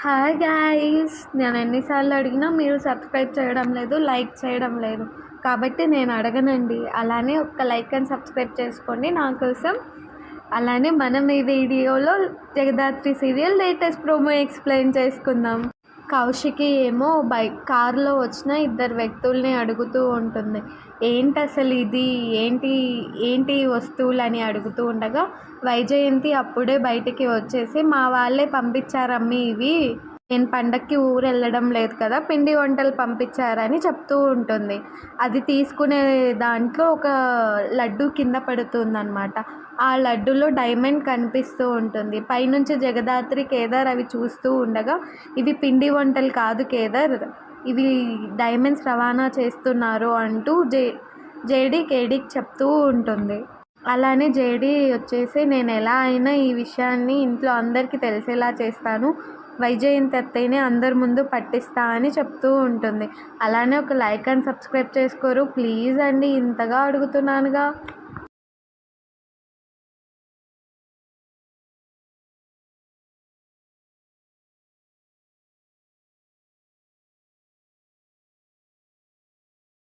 Hi guys, నేను ఎన్నిసార్లు అడిగినా మీరు సబ్స్క్రైబ్ చేయడం లేదు, లైక్ చేయడం లేదు. కాబట్టి నేను అడగనండి. అలానే ఒక్క లైక్ అండ్ సబ్స్క్రైబ్ చేసుకోండి నా కోసం. అలానే మనం ఈ వీడియోలో Jagadhatri serial latest promo explain చేసుకుందాం. కౌశికి ఏమో కారులో వచ్చిన ఇద్దరు వ్యక్తుల్ని అడుగుతూ ఉంటుంది. ఏంటి అసలు ఇది, ఏంటి ఏంటి వస్తువులని అడుగుతూ ఉండగా వైజయంతి అప్పుడే బయటికి వచ్చేసి, మా వాళ్ళే పంపించారమ్మి ఇవి, నేను పండక్కి ఊరు వెళ్ళడం లేదు కదా, పిండి వంటలు పంపించారని చెప్తూ ఉంటుంది. అది తీసుకునే దాంట్లో ఒక లడ్డు కింద పడుతుందన్నమాట. ఆ లడ్డులో డైమండ్ కనిపిస్తూ ఉంటుంది. పైనుంచి జగదాత్రి కేదార్ అవి చూస్తూ ఉండగా, ఇవి పిండి వంటలు కాదు కేదార్, ఇవి డైమండ్స్ రవాణా చేస్తున్నారు అంటూ జేడీ కేడీకి చెప్తూ ఉంటుంది. అలానే జేడీ వచ్చేసి, నేను ఎలా అయినా ఈ విషయాన్ని ఇంట్లో అందరికీ తెలిసేలా చేస్తాను, వైజయంతి అత్తయ్యని అందరి ముందు పట్టిస్తా అని చెప్తూ ఉంటుంది. అలానే ఒక లైక్ అండ్ సబ్స్క్రైబ్ చేసుకోరు ప్లీజ్ అండి, ఇంతగా అడుగుతున్నానుగా.